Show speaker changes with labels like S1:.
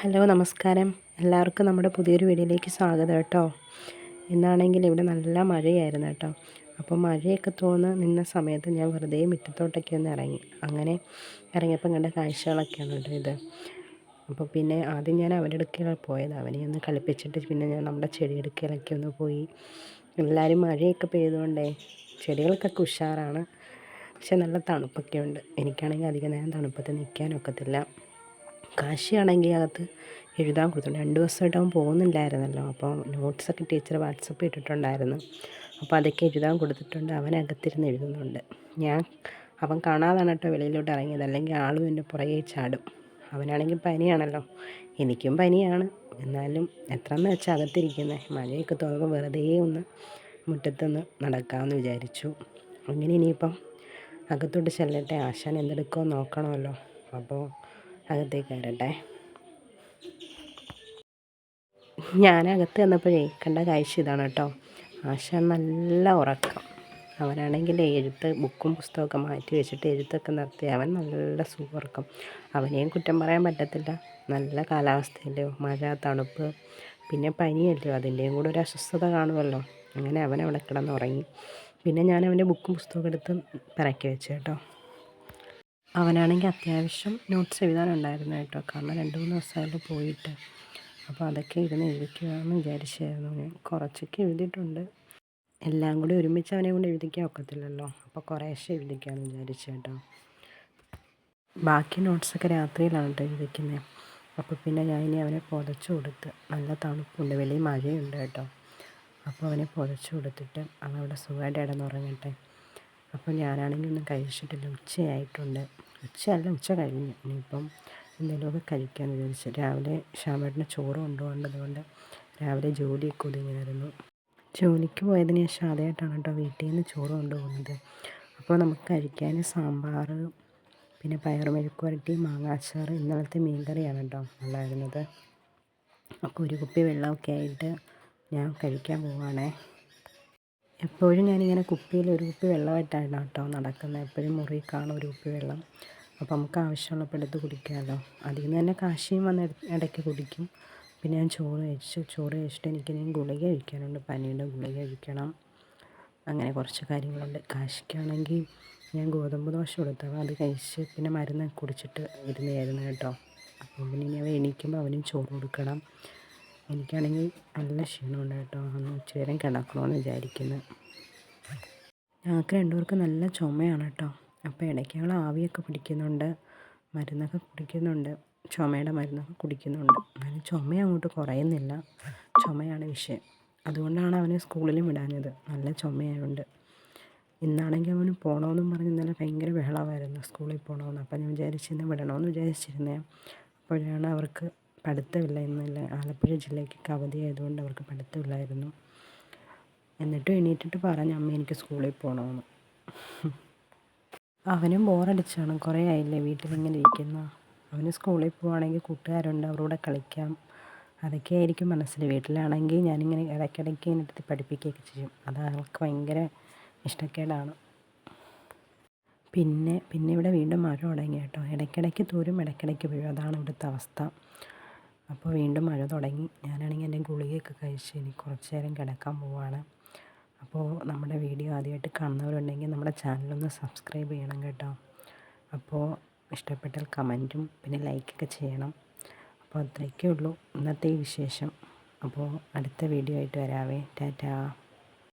S1: Hello നമസ്കാരം. എല്ലാവർക്കും നമ്മുടെ പുതിയൊരു വീഡിയോയിലേക്ക് സ്വാഗതം കേട്ടോ. ഇന്നാണെങ്കിൽ ഇവിടെ നല്ല മഴയായിരുന്നു കേട്ടോ. അപ്പോൾ മഴയൊക്കെ നിന്ന സമയത്ത് ഞാൻ വെറുതെ മുറ്റത്തോട്ടൊക്കെ ഒന്ന് ഇറങ്ങി. അങ്ങനെ ഇറങ്ങിയപ്പോൾ കണ്ട കാഴ്ചകളൊക്കെയാണ് കേട്ടോ ഇത്. അപ്പോൾ പിന്നെ ആദ്യം ഞാൻ അവൻ്റെ അടുക്കലാണ് പോയത്. അവനെ ഒന്ന് കളിപ്പിച്ചിട്ട് പിന്നെ ഞാൻ നമ്മുടെ ചെടിയെടുക്കലൊക്കെ ഒന്ന് പോയി. എല്ലാവരും മഴയൊക്കെ പെയ്തുകൊണ്ടേ ചെടികൾക്കൊക്കെ ഉഷാറാണ്. പക്ഷെ നല്ല തണുപ്പൊക്കെ ഉണ്ട്. എനിക്കാണെങ്കിൽ അധികം നേരം തണുപ്പത്ത് നിൽക്കാനൊക്കത്തില്ല. കാശിയാണെങ്കിൽ അകത്ത് എഴുതാൻ കൊടുത്തിട്ടുണ്ട്. 2 ദിവസമായിട്ട് അവൻ പോകുന്നില്ലായിരുന്നല്ലോ. അപ്പോൾ നോട്ട്സൊക്കെ ടീച്ചർ വാട്സപ്പ് ഇട്ടിട്ടുണ്ടായിരുന്നു. അപ്പോൾ അതൊക്കെ എഴുതാൻ കൊടുത്തിട്ടുണ്ട്. അവൻ അകത്തിരുന്ന് എഴുതുന്നുണ്ട്. അവൻ കാണാതാണ് കേട്ടോ വെളിയിലോട്ട് ഇറങ്ങിയത്. അല്ലെങ്കിൽ ആളും എൻ്റെ പുറകെ ചാടും. അവനാണെങ്കിൽ പനിയാണല്ലോ. എനിക്കും പനിയാണ്. എന്നാലും എത്രയെന്ന് വെച്ചാൽ അകത്തിരിക്കുന്നത്. മഴയൊക്കെ തോന്നുമ്പോൾ വെറുതെ ഒന്ന് മുറ്റത്തൊന്ന് നടക്കാമെന്ന് വിചാരിച്ചു. അങ്ങനെ ഇനിയിപ്പം അകത്തോട്ട് ചെല്ലട്ടെ. ആശാൻ എന്തെടുക്കുമോ നോക്കണമല്ലോ. അപ്പോൾ അകത്തേക്ക് കയറട്ടെ. ഞാനകത്ത് വന്നപ്പോഴേ കണ്ട കാഴ്ച ഇതാണ് കേട്ടോ. ആശാൻ നല്ല ഉറക്കം. അവനാണെങ്കിൽ ബുക്കും പുസ്തകമൊക്കെ മാറ്റി വെച്ചിട്ട് എഴുത്തൊക്കെ നിർത്തി അവൻ നല്ല സുഖമുറക്കം. അവനെയും കുറ്റം പറയാൻ പറ്റത്തില്ല. നല്ല കാലാവസ്ഥയല്ലയോ, മഴ, തണുപ്പ്, പിന്നെ പനിയല്ലയോ, അതിൻ്റെയും കൂടെ ഒരു അസ്വസ്ഥത കാണുമല്ലോ. അങ്ങനെ അവൻ അവിടെ കിടന്നുറങ്ങി. പിന്നെ ഞാൻ അവൻ്റെ ബുക്കും പുസ്തകമൊക്കെ എടുത്ത് പിറക്കി വെച്ചു കേട്ടോ. അവനാണെങ്കിൽ അത്യാവശ്യം നോട്ട്സ് എഴുതാനുണ്ടായിരുന്നു കേട്ടോ. കാരണം 2-3 ദിവസമായിട്ട് പോയിട്ട്. അപ്പോൾ അതൊക്കെ ഇരുന്ന് എഴുതിക്കുകയെന്ന് വിചാരിച്ചായിരുന്നു ഞാൻ. കുറച്ചൊക്കെ എഴുതിയിട്ടുണ്ട്. എല്ലാം കൂടി ഒരുമിച്ച് അവനെ കൊണ്ട് എഴുതിക്കാൻ ഒക്കത്തില്ലല്ലോ. അപ്പോൾ കുറേശ്ശെ എഴുതിക്കാമെന്ന് വിചാരിച്ചു കേട്ടോ. ബാക്കി നോട്ട്സൊക്കെ രാത്രിയിലാണ് കേട്ടോ എഴുതിക്കുന്നത്. അപ്പോൾ പിന്നെ ഞാൻ ഇനി അവനെ പുതച്ചു കൊടുത്ത്, നല്ല തണുപ്പുണ്ട്, വലിയ മഴയുണ്ട് കേട്ടോ. അപ്പോൾ അവനെ പുതച്ചു കൊടുത്തിട്ട് അവനവിടെ സുഖമായിട്ട് കിടന്നുറങ്ങട്ടെ. അപ്പോൾ ഞാനാണെങ്കിൽ ഒന്നും കഴിച്ചിട്ടില്ല. ഉച്ചയായിട്ടുണ്ട്. ഉച്ച കഴിഞ്ഞു. ഇനിയിപ്പം എന്തെങ്കിലുമൊക്കെ കഴിക്കാമെന്ന് വിചാരിച്ചു. രാവിലെ ശ്യാമേട്ടന് ചോറ് കൊണ്ടുപോകേണ്ടതുകൊണ്ട് രാവിലെ ജോലിയൊക്കെ ഒതുങ്ങിയായിരുന്നു. ജോലിക്ക് പോയതിന് ശേഷം ആദ്യമായിട്ടാണ് കേട്ടോ വീട്ടിൽ നിന്ന് ചോറ് കൊണ്ടുപോകുന്നത്. അപ്പോൾ നമുക്ക് കഴിക്കാൻ സാമ്പാർ, പിന്നെ പയർ മെഴുക്ക് വരട്ടി, മാങ്ങാച്ചാർ, ഇന്നലത്തെ മീൻകറിയാണ് കേട്ടോ ഉണ്ടായിരുന്നത്. അപ്പോൾ ഒരു കുപ്പി വെള്ളമൊക്കെ ആയിട്ട് ഞാൻ കഴിക്കാൻ പോവുകയാണേ. എപ്പോഴും ഞാനിങ്ങനെ കുപ്പിയിൽ ഒരു കുപ്പി വെള്ളമായിട്ടാണ് കേട്ടോ നടക്കുന്നത്. എപ്പോഴും മുറി കാണും ഒരു കുപ്പി വെള്ളം. അപ്പോൾ നമുക്ക് ആവശ്യമുള്ളപ്പോൾ എടുത്ത് കുടിക്കാമല്ലോ. അതിൽ നിന്ന് തന്നെ കാശിയും വന്ന് ഇടയ്ക്ക് കുടിക്കും. പിന്നെ ഞാൻ ചോറ് കഴിച്ചിട്ട് എനിക്കിനി ഗുളിക കഴിക്കാനുണ്ട്. പനിയുടെ ഗുളിക കഴിക്കണം. അങ്ങനെ കുറച്ച് കാര്യങ്ങളുണ്ട്. കാശിക്കാണെങ്കിൽ ഞാൻ ഗോതമ്പ് ദോശ കൊടുത്തത് അത് കഴിച്ച് പിന്നെ മരുന്ന് കുടിച്ചിട്ട് ഇരുന്നായിരുന്നു കേട്ടോ. അപ്പോൾ പിന്നെ ഇനി അവൻ എണീക്കുമ്പോൾ അവനും ചോറ് കൊടുക്കണം. എനിക്കാണെങ്കിൽ നല്ല ക്ഷീണമുണ്ട് കേട്ടോ. ഒന്ന് ഉച്ചനേരം കിടക്കണമെന്ന് വിചാരിക്കുന്നു. ഞങ്ങൾക്ക് 2 പേർക്കും നല്ല ചുമയാണ് കേട്ടോ. അപ്പോൾ ഇടയ്ക്ക് ഞങ്ങൾ ആവിയൊക്കെ പിടിക്കുന്നുണ്ട്, മരുന്നൊക്കെ കുടിക്കുന്നുണ്ട്, ചുമയുടെ മരുന്നൊക്കെ കുടിക്കുന്നുണ്ട്. എന്നാലും ചുമ അങ്ങോട്ട് കുറയുന്നില്ല. ചുമയാണ് വിഷയം. അതുകൊണ്ടാണ് അവനെ സ്കൂളിലും വിടാഞ്ഞത്. നല്ല ചുമയായതുകൊണ്ട്. ഇന്നാണെങ്കിൽ അവന് പോകണമെന്നും പറഞ്ഞ് ഇന്നലെ ഭയങ്കര ബഹളമായിരുന്നു സ്കൂളിൽ പോകണമെന്ന്. അപ്പോൾ ഞാൻ വിചാരിച്ചു ഇന്ന് വിടണമെന്ന് വിചാരിച്ചിരുന്നേ. അപ്പോഴാണ് അവർക്ക് പഠിത്തമില്ല. ഇന്നല്ല ആലപ്പുഴ ജില്ലയ്ക്ക് അവധി ആയതുകൊണ്ട് അവർക്ക് പഠിത്തമില്ലായിരുന്നു. എന്നിട്ടും എണീറ്റിട്ട് പറഞ്ഞു അമ്മ എനിക്ക് സ്കൂളിൽ പോകണമെന്ന്. അവനും ബോറടിച്ചാണ്. കുറേ ആയില്ലേ വീട്ടിലിങ്ങനെ ഇരിക്കുന്ന. അവന് സ്കൂളിൽ പോവുകയാണെങ്കിൽ കൂട്ടുകാരുണ്ട്, അവരോട് കളിക്കാം, അതൊക്കെ ആയിരിക്കും മനസ്സിൽ. വീട്ടിലാണെങ്കിൽ ഞാനിങ്ങനെ ഇടയ്ക്കിടയ്ക്ക് ഇരുത്തി പഠിപ്പിക്കുകയൊക്കെ ചെയ്യും. അത് ആൾക്ക് ഭയങ്കര ഇഷ്ടക്കേടാണ്. പിന്നെ ഇവിടെ വീണ്ടും മഴ തുടങ്ങി കേട്ടോ. ഇടയ്ക്കിടയ്ക്ക് തോരും, ഇടയ്ക്കിടയ്ക്ക് വീഴും. അതാണ് ഇവിടുത്തെ അവസ്ഥ. അപ്പോൾ വീണ്ടും മഴ തുടങ്ങി. ഞാനാണെങ്കിൽ എൻ്റെ ഗുളികയൊക്കെ കഴിച്ച് ഇനി കുറച്ച് നേരം കിടക്കാൻ പോവുകയാണ്. അപ്പോൾ നമ്മുടെ വീഡിയോ ആദ്യമായിട്ട് കാണുന്നവരുണ്ടെങ്കിൽ നമ്മുടെ ചാനലൊന്ന് സബ്സ്ക്രൈബ് ചെയ്യണം കേട്ടോ. അപ്പോൾ ഇഷ്ടപ്പെട്ടാൽ കമൻറ്റും പിന്നെ ലൈക്കൊക്കെ ചെയ്യണം. അപ്പോൾ അത്രയൊക്കെ ഉള്ളൂ ഇന്നത്തെ ഈ വിശേഷം. അപ്പോൾ അടുത്ത വീഡിയോ ആയിട്ട് വരാവേ. ടാറ്റാ.